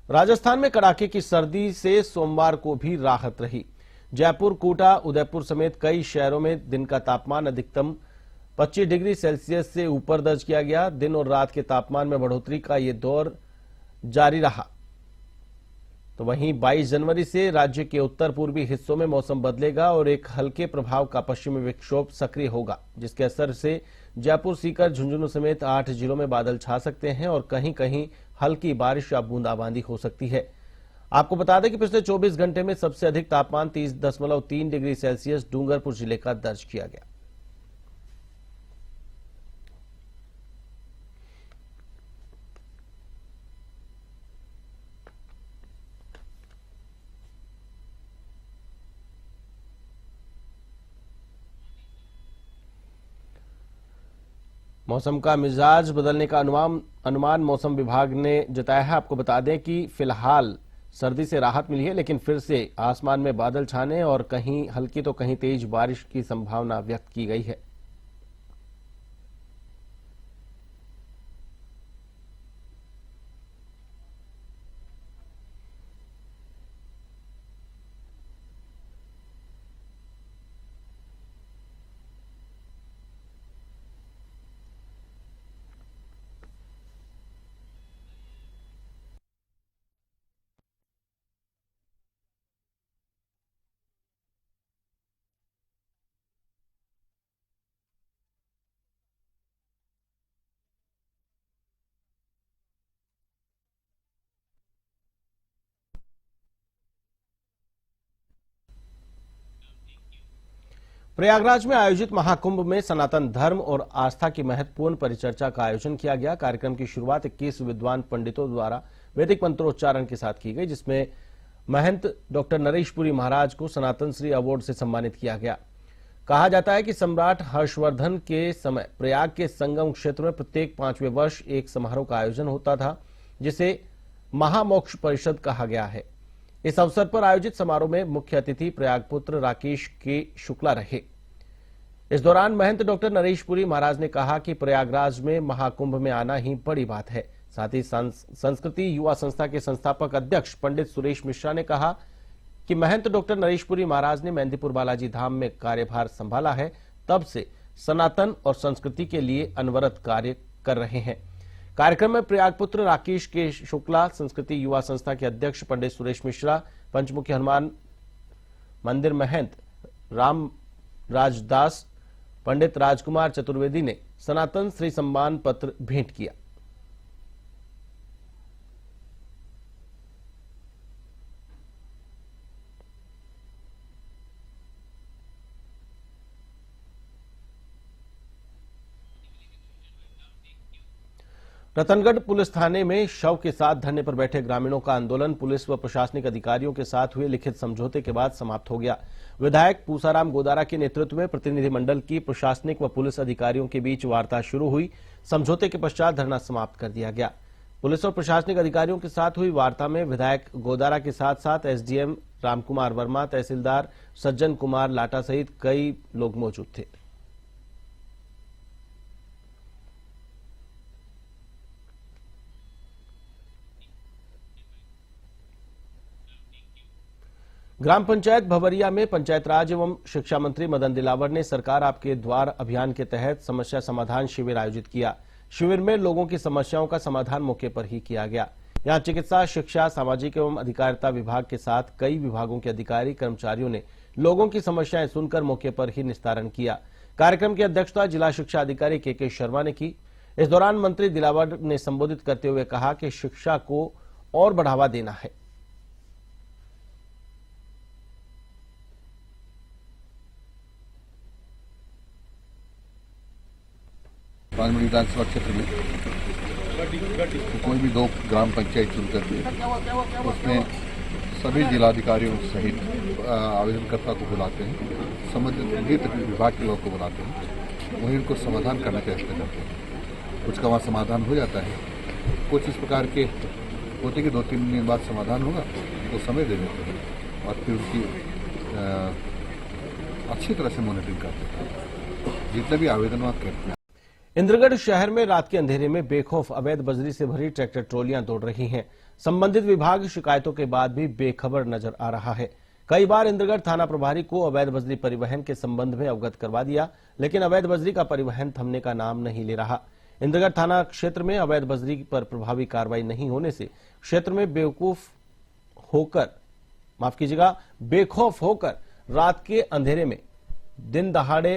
राजस्थान में कड़ाके की सर्दी से सोमवार को भी राहत रही। जयपुर, कोटा, उदयपुर समेत कई शहरों में दिन का तापमान अधिकतम 25 डिग्री सेल्सियस से ऊपर दर्ज किया गया। दिन और रात के तापमान में बढ़ोतरी का ये दौर जारी रहा। तो वहीं 22 जनवरी से राज्य के उत्तर पूर्वी हिस्सों में मौसम बदलेगा और एक हल्के प्रभाव का पश्चिमी विक्षोभ सक्रिय होगा, जिसके असर से जयपुर, सीकर, झुंझुनू समेत 8 जिलों में बादल छा सकते हैं और कहीं कहीं हल्की बारिश या बूंदाबांदी हो सकती है। आपको बता दें कि पिछले 24 घंटे में सबसे अधिक तापमान 30.3 डिग्री सेल्सियस डूंगरपुर जिले का दर्ज किया गया। मौसम का मिजाज बदलने का अनुमान मौसम विभाग ने जताया है। आपको बता दें कि फिलहाल सर्दी से राहत मिली है, लेकिन फिर से आसमान में बादल छाने और कहीं हल्की तो कहीं तेज बारिश की संभावना व्यक्त की गई है। प्रयागराज में आयोजित महाकुंभ में सनातन धर्म और आस्था की महत्वपूर्ण परिचर्चा का आयोजन किया गया। कार्यक्रम की शुरुआत 21 विद्वान पंडितों द्वारा वैदिक मंत्रोच्चारण के साथ की गई, जिसमें महंत डॉक्टर नरेशपुरी महाराज को सनातन श्री अवार्ड से सम्मानित किया गया। कहा जाता है कि सम्राट हर्षवर्धन के समय प्रयाग के संगम क्षेत्र में प्रत्येक 5वें वर्ष एक समारोह का आयोजन होता था, जिसे महामोक्ष परिषद कहा गया है। इस अवसर पर आयोजित समारोह में मुख्य अतिथि प्रयागपुत्र राकेश के शुक्ला रहे। इस दौरान महंत डॉक्टर नरेशपुरी महाराज ने कहा कि प्रयागराज में महाकुंभ में आना ही बड़ी बात है। साथ ही संस्कृति युवा संस्था के संस्थापक अध्यक्ष पंडित सुरेश मिश्रा ने कहा कि महंत डॉक्टर नरेशपुरी महाराज ने मेहंदीपुर बालाजी धाम में कार्यभार संभाला है, तब से सनातन और संस्कृति के लिए अनवरत कार्य कर रहे हैं। कार्यक्रम में प्रयागपुत्र राकेश के शुक्ला, संस्कृति युवा संस्था के अध्यक्ष पंडित सुरेश मिश्रा, पंचमुखी हनुमान मंदिर महंत राम राजदास, पंडित राजकुमार चतुर्वेदी ने सनातन श्री सम्मान पत्र भेंट किया। रतनगढ़ पुलिस थाने में शव के साथ धरने पर बैठे ग्रामीणों का आंदोलन पुलिस व प्रशासनिक अधिकारियों के साथ हुए लिखित समझौते के बाद समाप्त हो गया। विधायक पूसाराम गोदारा के नेतृत्व में प्रतिनिधिमंडल की प्रशासनिक व पुलिस अधिकारियों के बीच वार्ता शुरू हुई। समझौते के पश्चात धरना समाप्त कर दिया गया। पुलिस और प्रशासनिक अधिकारियों के साथ हुई वार्ता में विधायक गोदारा के साथ साथ एसडीएम रामकुमार वर्मा, तहसीलदार सज्जन कुमार लाटा सहित कई लोग मौजूद थे। ग्राम पंचायत भवरिया में पंचायत राज एवं शिक्षा मंत्री मदन दिलावर ने सरकार आपके द्वार अभियान के तहत समस्या समाधान शिविर आयोजित किया। शिविर में लोगों की समस्याओं का समाधान मौके पर ही किया गया। यहां चिकित्सा, शिक्षा, सामाजिक एवं अधिकारिता विभाग के साथ कई विभागों के अधिकारी कर्मचारियों ने लोगों की समस्याएं सुनकर मौके पर ही निस्तारण किया। कार्यक्रम की अध्यक्षता जिला शिक्षा अधिकारी के शर्मा ने की। इस दौरान मंत्री दिलावर ने संबोधित करते हुए कहा कि शिक्षा को और बढ़ावा देना है। राजमंड्री विधानसभा क्षेत्र में कोई भी 2 ग्राम पंचायत चुनकर के उसमें सभी जिलाधिकारियों सहित आवेदनकर्ता को बुलाते हैं, संबंधित विभाग के लोग को बुलाते हैं, वहीं उनको समाधान करने का प्रयत्न करते हैं। कुछ का वहाँ समाधान हो जाता है, कुछ इस प्रकार के होते कि 2-3 दिन बाद समाधान होगा तो समय दे देते हैं और फिर उनकी अच्छी तरह से मॉनिटरिंग करते हैं जितने भी आवेदन वहाँ करते हैं। इंद्रगढ़ शहर में रात के अंधेरे में बेखौफ अवैध बजरी से भरी ट्रैक्टर ट्रॉलियां दौड़ रही हैं। संबंधित विभाग शिकायतों के बाद भी बेखबर नजर आ रहा है। कई बार इंद्रगढ़ थाना प्रभारी को अवैध बजरी परिवहन के संबंध में अवगत करवा दिया, लेकिन अवैध बजरी का परिवहन थमने का नाम नहीं ले रहा। इंद्रगढ़ थाना क्षेत्र में अवैध बजरी पर प्रभावी कार्रवाई नहीं होने से क्षेत्र में बेखौफ होकर रात के अंधेरे में दिन दहाड़े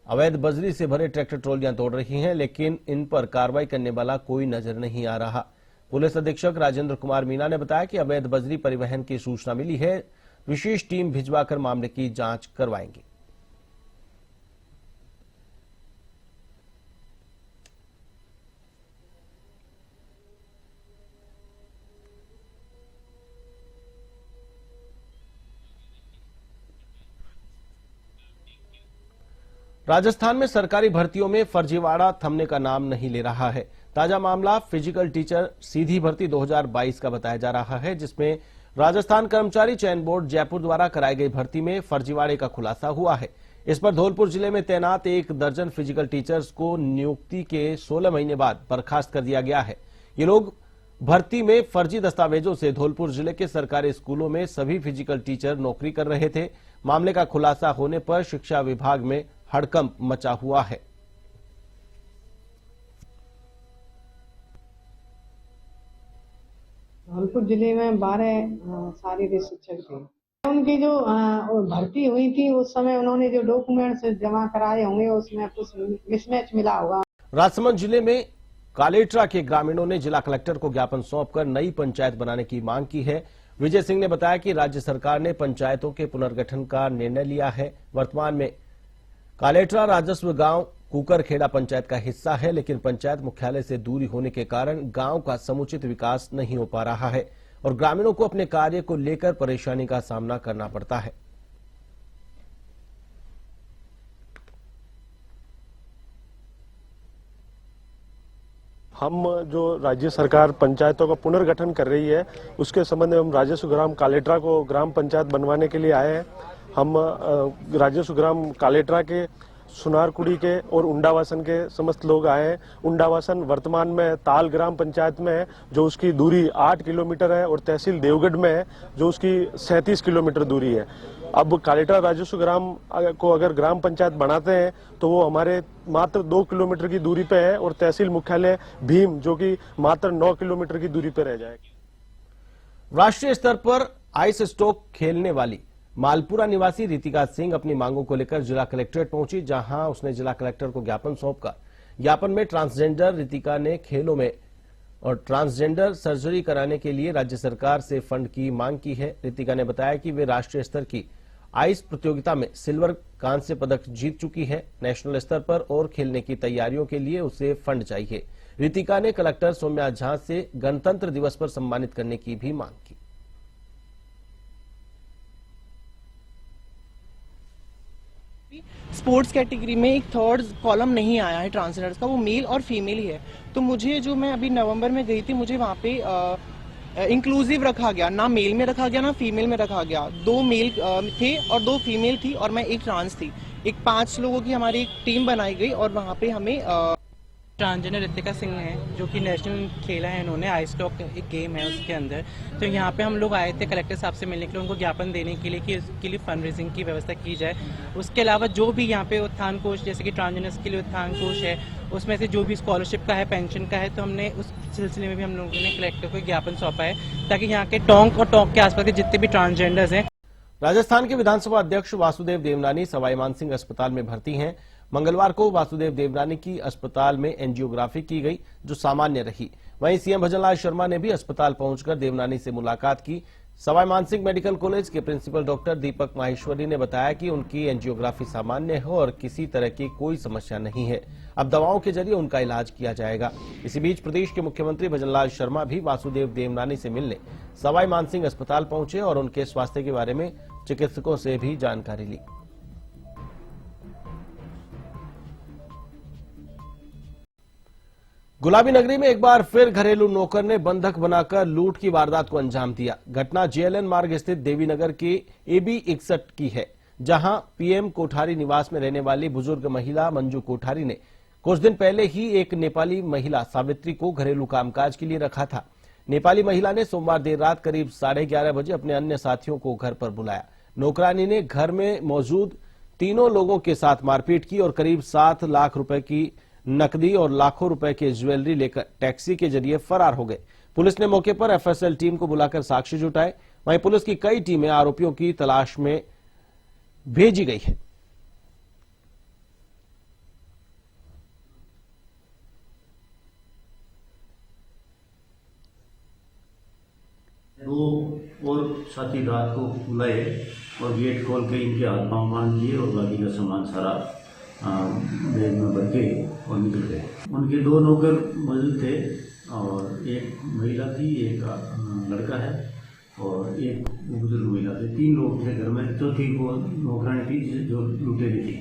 अवैध बजरी से भरे ट्रैक्टर ट्रॉलियां दौड़ रही हैं, लेकिन इन पर कार्रवाई करने वाला कोई नजर नहीं आ रहा। पुलिस अधीक्षक राजेंद्र कुमार मीना ने बताया कि अवैध बजरी परिवहन की सूचना मिली है, विशेष टीम भिजवाकर मामले की जांच करवाएंगे। राजस्थान में सरकारी भर्तियों में फर्जीवाड़ा थमने का नाम नहीं ले रहा है। ताजा मामला फिजिकल टीचर सीधी भर्ती 2022 का बताया जा रहा है, जिसमें राजस्थान कर्मचारी चयन बोर्ड जयपुर द्वारा कराई गई भर्ती में फर्जीवाड़े का खुलासा हुआ है। इस पर धौलपुर जिले में तैनात 1 दर्जन फिजिकल टीचर्स को नियुक्ति के 16 महीने बाद बर्खास्त कर दिया गया है। ये लोग भर्ती में फर्जी दस्तावेजों से धौलपुर जिले के सरकारी स्कूलों में सभी फिजिकल टीचर नौकरी कर रहे थे। मामले का खुलासा होने पर शिक्षा विभाग में हड़कंप मचा हुआ है। धौलपुर जिले में 12 शारीरिक शिक्षक थे। उनकी जो भर्ती हुई थी उस समय उन्होंने जो डॉक्यूमेंट्स जमा कराए होंगे उसमें कुछ मिसमैच मिला होगा। राजसमंद जिले में कालेट्रा के ग्रामीणों ने जिला कलेक्टर को ज्ञापन सौंपकर नई पंचायत बनाने की मांग की है। विजय सिंह ने बताया कि राज्य सरकार ने पंचायतों के पुनर्गठन का निर्णय लिया है। वर्तमान में कालेट्रा राजस्व गांव कुकरखेड़ा पंचायत का हिस्सा है, लेकिन पंचायत मुख्यालय से दूरी होने के कारण गांव का समुचित विकास नहीं हो पा रहा है और ग्रामीणों को अपने कार्य को लेकर परेशानी का सामना करना पड़ता है। हम जो राज्य सरकार पंचायतों का पुनर्गठन कर रही है उसके संबंध में हम राजस्व ग्राम कालेट्रा को ग्राम पंचायत बनवाने के लिए आए हैं। हम राजस्व ग्राम कालेट्रा के सुनारकुड़ी के और उंडावासन के समस्त लोग आए हैं। उंडावासन वर्तमान में ताल ग्राम पंचायत में है, जो उसकी दूरी 8 किलोमीटर है, और तहसील देवगढ़ में है, जो उसकी 37 किलोमीटर दूरी है। अब कालेट्रा राजस्व ग्राम को अगर ग्राम पंचायत बनाते हैं तो वो हमारे मात्र 2 किलोमीटर की दूरी पे है, और तहसील मुख्यालय भीम जो कि मात्र 9 किलोमीटर की दूरी पे रह जाएगी। राष्ट्रीय स्तर पर आइस स्टॉक खेलने वाली मालपुरा निवासी रितिका सिंह अपनी मांगों को लेकर जिला कलेक्ट्रेट पहुंची, जहां उसने जिला कलेक्टर को ज्ञापन सौंपकर ज्ञापन में ट्रांसजेंडर रितिका ने खेलों में और ट्रांसजेंडर सर्जरी कराने के लिए राज्य सरकार से फंड की मांग की है। रितिका ने बताया कि वे राष्ट्रीय स्तर की आइस प्रतियोगिता में सिल्वर कांस्य पदक जीत चुकी है। नेशनल स्तर पर और खेलने की तैयारियों के लिए उसे फंड चाहिए। रितिका ने कलेक्टर सौम्या झा से गणतंत्र दिवस पर सम्मानित करने की भी मांग की। स्पोर्ट्स कैटेगरी में एक थर्ड कॉलम नहीं आया है ट्रांसजेंडर्स का, वो मेल और फीमेल ही है। तो मुझे जो मैं अभी नवंबर में गई थी, मुझे वहाँ पे इंक्लूसिव रखा गया, ना मेल में रखा गया ना फीमेल में रखा गया। 2 मेल थे और 2 फीमेल थी और मैं एक ट्रांस थी। एक 5 लोगों की हमारी एक टीम बनाई गई और वहाँ पे हमें ट्रांसजेंडर रितिका सिंह है, जो कि नेशनल खेला है इन्होंने, आइस स्टॉक एक गेम है उसके अंदर। तो यहाँ पे हम लोग आए थे कलेक्टर साहब से मिलने के लिए, उनको ज्ञापन देने के लिए कि उसके लिए फंड रेजिंग की व्यवस्था की जाए। उसके अलावा जो भी यहाँ पे उत्थान कोष, जैसे कि ट्रांसजेंडर्स के लिए उत्थान कोष है, उसमें से जो भी स्कॉलरशिप का है, पेंशन का है, तो हमने उस सिलसिले में भी हम लोगों ने कलेक्टर को ज्ञापन सौंपा है, ताकि यहाँ के टोंक और टोंक के आसपास के जितने भी ट्रांसजेंडर्स हैं। राजस्थान के विधानसभा अध्यक्ष वासुदेव देवनानी सवाई मानसिंह अस्पताल में भर्ती हैं। मंगलवार को वासुदेव देवनानी की अस्पताल में एंजियोग्राफी की गई, जो सामान्य रही। वहीं सीएम भजनलाल शर्मा ने भी अस्पताल पहुंचकर देवनानी से मुलाकात की। सवाई मानसिंह मेडिकल कॉलेज के प्रिंसिपल डॉक्टर दीपक माहेश्वरी ने बताया कि उनकी एंजियोग्राफी सामान्य है और किसी तरह की कोई समस्या नहीं है। अब दवाओं के जरिए उनका इलाज किया जाएगा। इसी बीच प्रदेश के मुख्यमंत्री भजनलाल शर्मा भी वासुदेव देवनानी से मिलने सवाई मानसिंह अस्पताल पहुंचे और उनके स्वास्थ्य के बारे में चिकित्सकों से भी जानकारी ली। गुलाबी नगरी में एक बार फिर घरेलू नौकर ने बंधक बनाकर लूट की वारदात को अंजाम दिया। घटना जेएलएन मार्ग स्थित देवीनगर के AB 61 की है, जहां PM कोठारी निवास में रहने वाली बुजुर्ग महिला मंजू कोठारी ने कुछ दिन पहले ही एक नेपाली महिला सावित्री को घरेलू कामकाज के लिए रखा था। नेपाली महिला ने सोमवार देर रात करीब 11:30 बजे अपने अन्य साथियों को घर पर बुलाया। नौकरानी ने घर में मौजूद तीनों लोगों के साथ मारपीट की और करीब 7 लाख रुपए की नकदी और लाखों रुपए की ज्वेलरी लेकर टैक्सी के जरिए फरार हो गए। पुलिस ने मौके पर एफएसएल टीम को बुलाकर साक्ष्य जुटाए। वहीं पुलिस की कई टीमें आरोपियों की तलाश में भेजी गई है। दो और साथी रात को बुलाए और गेट खोल के इनके हाथ पांव बांध दिए और बाकी का सामान सारा बैग में भर के और निकल गए। उनके 2 नौकर मौजूद थे और एक महिला थी, एक लड़का है और एक बुजुर्ग महिला थे। 3 लोग थे घर में। चौथी को नौकरानी थी जो लुटेरी थी।